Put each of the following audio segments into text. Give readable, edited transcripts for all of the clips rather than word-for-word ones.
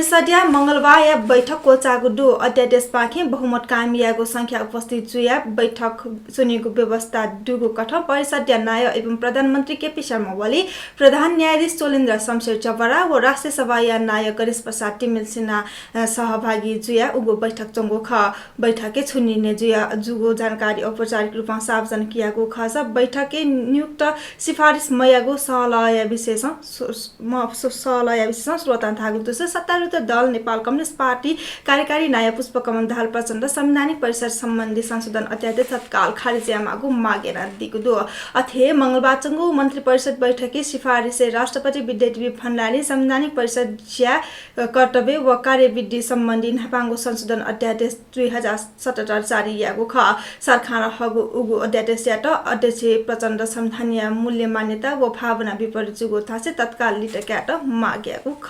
परिषदीय मंगलबार या बैठक कोचागुडु अध्यादेश पाखे बहुमत कायमियाको संख्या उपस्थित जुया बैठक सुनेको व्यवस्था दुगु कठा परिषदीय न्याय एवं प्रधानमन्त्री केपी शर्मा ओली प्रधान न्यायाधीश चोलेन्द्र शमशेर चपरा व राष्ट्रिय सभा या न्याय गणेश प्रसाद टिमिल सिन्हा सहभागी जुया उगु बैठक चंगो ख बैठके छुनिने जुया जुगो जानकारी औपचारिक रूपमा सार्वजनिक कियाको खस बैठके नियुक्त सिफारिस मयागो सहलय विशेष श्रोता थागु सत्तारूढ दल नेपाल कम्युनिस्ट पार्टी कार्यकारी न्याय पुष्पकमल दाहाल प्रचण्ड संवैधानिक परिषद सम्बन्धी संशोधन अध्यादेश तत्काल खारिजयामागु मागेर दिगुदो अथे मंगलबार चंगु मन्त्री परिषद बैठकी सिफारिस राष्ट्रपति विद्यादेवी भण्डारी संवैधानिक परिषद ज्या कर्तव्य व कार्यविधि सम्बन्धी नेपालको संशोधन अध्यादेश 2077 जारी यागु ख सरकार हगु उगु अध्यादेश यात अध्यक्ष प्रचण्ड संवैधानिक मूल्य मान्यता व भावना विपरीत जुगु थासे तत्काल लिटक्याट मागेको ख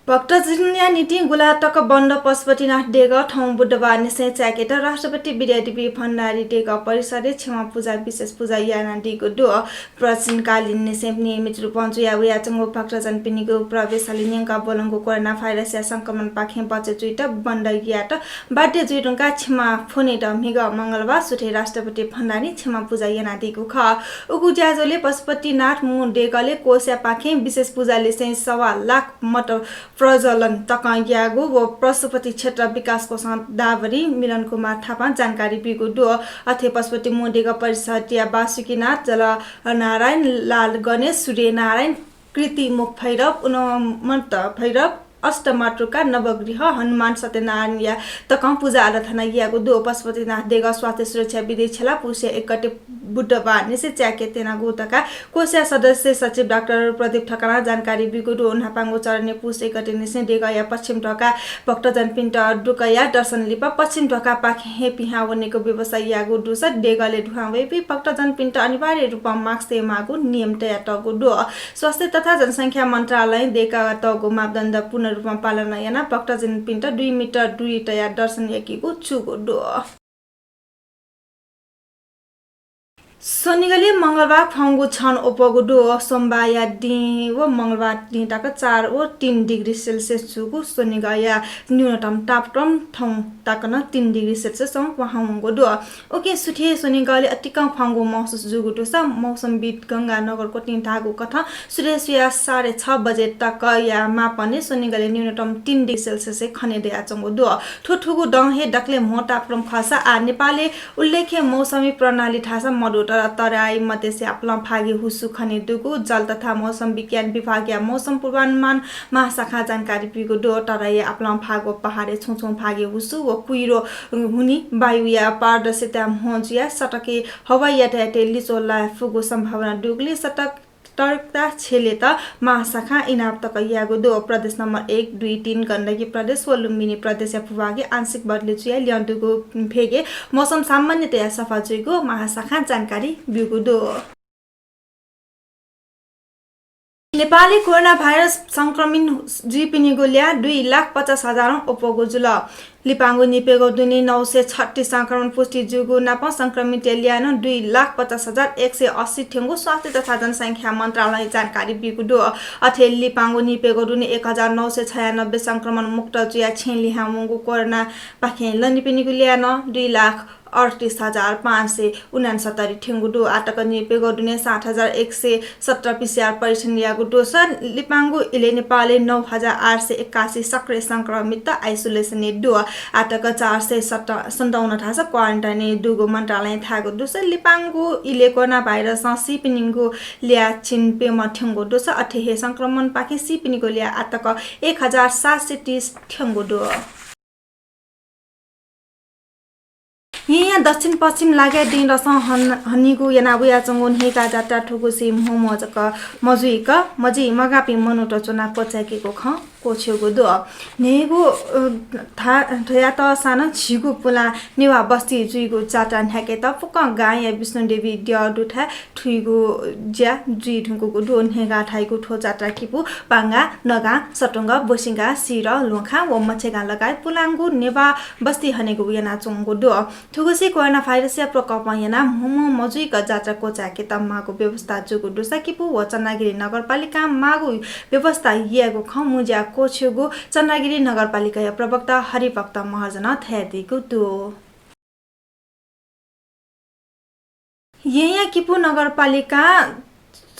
भक्तजन्य नीति गुलाटक बन्द पशुपतिनाथ डेग ठाउँ बुधबार निश्चय च्याकेट राष्ट्रपति विद्यादेवी भण्डारी डेग परिषदले क्षमा पूजा विशेष पूजा याना दिगो दो प्राचीनकालीन निश्चय नियमित रूपमा जुया उयाचंगो भक्तजन पिनिगो प्रवेशले नियंका बोलंगो कोरोना भाइरस या संक्रमण पाखे बचे जुइट बन्द यात बाध्य जुइटंका क्षमा फोने मिग मंगलबार सुथे राष्ट्रपति भण्डारी क्षमा पूजा याना दिगो ख उगु ज्याजोले पशुपतिनाथ मु डेगले कोस्या पाखे विशेष पूजाले चाहिँ 1.25 लाख मत प्रज्वलन तकायागु व पशुपति क्षेत्र विकास कोष दावरी मिलन कुमार थापा जानकारी बिगु दो अथे पशुपति मोडेगा परिषदीय वासुकीनाथ जल नारायण लाल गणेश सूर्य नारायण कृति मुख भैरव उन्मन्त भैरव अष्टमातृका नवगृह हनुमान सत्यनारायण या तकम पूजा आराधना यागु दो पशुपतिनाथ देगा स्वास्थ्य सुरक्षा विधि छला पुष्य 1 बुधबार निसे च्याके तेना गोतका कोषा सदस्य सचिव डाक्टर प्रदीप ठकरा जानकारी बिगुडु नापाङ्गो चरणे पुष्य 1 निसे देगा या पश्चिम ढका भक्तजन पिण्ड डुकया दर्शन लिपा पश्चिम ढका पाखे पिहावनेको व्यवसाय यागु दुस देगाले ढुवावे भक्तजन पिण्ड अनिवार्य रूपमा मास्क मागु नियम तया तगु दो स्वास्थ्य तथा जनसंख्या मन्त्रालय देका तगु मापदण्ड पुनः रूपमा पालना याना भक्तजन पिण्ड 2 मिटर दूरी तया दर्शन याकीको चुगो दो शनिगले मंगलबार फंगु छन उपगुडु सोमबार या दि व मंगलबार दि तक 4 व 3 डिग्री सेल्सियस जुगु शनिगया न्यूनतम तापक्रम थौ तकन 3 डिग्री सेल्सियस वहांगु दु ओके सुथे शनिगले अतिका फंगु महसुस जुगु स मौसमविद गंगानगरको तिनटागु कथा सूर्यसिया 6:30 बजे तक या मापने शनिगले न्यूनतम 3 डिग्री सेल्सियस खने दया चंगु दु ठुठुगु दङहे डक्ले मो तापक्रम खसा आ नेपालले उल्लेख्य मौसमी प्रणाली ठासा मडुट तराई मध्य से अपना भागी हुसु खने दुगु जल तथा मौसम विज्ञान विभागीय मौसम पूर्वानुमान महाशाखा जानकारी बिगु दो तराई अपना भागो पहाडे छुछौ भागी हुसु व कुइरो हुनी वायु या पारदर्शिता होजिया सटके हवाई यातायात लिचोला फुगु सम्भावना दुगली सटक तर्कता छेले त महाशाखा इनाप तक यागो दो प्रदेश नम्बर 1, 2, 3 गण्डकी प्रदेश व लुम्बिनी प्रदेश भूभागी आंशिक बदली जुया ल्याण्डुको भेगे मौसम सामान्यतया सफा जुइगो महाशाखा जानकारी बिगु दो नेपाली कोरोना भाइरस संक्रमित जीपिनिगोल्या 2,50,000 उपगो जुल लिपाङ्गो निपेगो दुनी 936 संक्रमण पुष्टि जुगु नाप संक्रमित ल्यान 2,50,180 ठेंगु स्वास्थ्य तथा जनसंख्या मन्त्रालय जानकारी बिगुडो अथे लिपाङ्गो निपेगो दुनी 1,996 संक्रमण मुक्त जुया छेली हामुगु कोरोना पाखे लनिपिनिगु ल्यान 2,38,569 ठेंगुडो आटक निपेगो दुनी 60,117 PCR परीक्षण यागु दोसर लिपाङ्गो इले नेपालले 9,881 सक्रिय संक्रमित आइसोलेसन दो आटक 457 थास क्वारेन्टाइन दुगो मन्त्रालय थागो दोसर लिपाङ्गो इले कोरोना भाइरस सिपिनिङको ल्या छिनपे मठ्यङ्गो दोसर अठे संक्रमण पाखे सिपिनिङको ल्या आटक 1,730 ठ्यङ्गो दो यहाँ दक्षिण पश्चिम लाग्या दिन रस हनीगु यनाबुया चंगोन हेका जात्रा ठुगु सिम होमजक मजुइक मजी मगापी मनोट चुना कोचाकेको ख कोछेगो दो नेगो थया त सानो छिगु पुला नेवा बस्ती जुइगो चाटान ह्याके त पुक गाय विष्णु देवी दिया दुठा ठुइगो ज्या जुइ ढुङ्गो दो नेगा ठाइगो ठो चाटा किपु पाङ्गा नगा सटुङ्गा बोसिङ्गा सिर लोखा व मछेगा लगायत पुलाङ्गु नेवा बस्ती हनेगो याना चोङ्गो दो ठुगुसी कोरोना भाइरस या प्रकोप याना मोमो मजुइक जात्रा कोचाके तम्माको व्यवस्था जुगु दुसा किपु व चन्नागिरी नगरपालिका मागु व्यवस्था यागो खमुज्या कोछेगो चन्नागिरी नगरपालिका प्रवक्ता हरिभक्त महर्जन थ्यादिगु दो यहाँ किपु नगरपालिका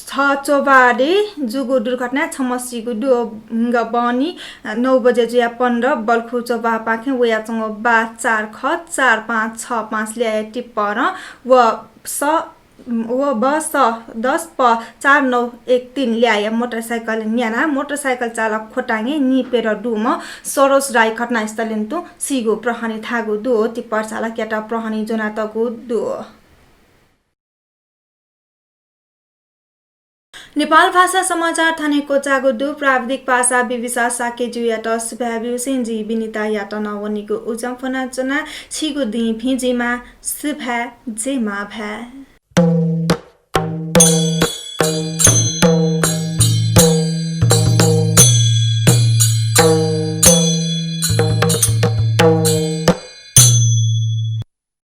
चोबाडे जुगो दुर्घटना छमसीगु दु बनी 9 बजे जुया 15 बल्खु चोबा पाखे वयाचंग बा 4 ख 4 5 6 5 ल्याए टिप्पर व बस 10 प 4913 ल्याए मोटरसाइकल न्याना मोटरसाइकल चालक खोटाङे निपेर डुम सरोज राई घटनास्थलन्तु सिगो प्रहरी थागु दु टिप्पर चालक याटा प्रहरी जोनातगु दु नेपाल भाषा समाचार थानेको चागुदु प्राविधिक भाषा विविसा साके जुयाट सुभावि सेन्जी बिनिता याट नवनीको उजम फना जना छिगु दि भिजिमा सुभा जेमा भा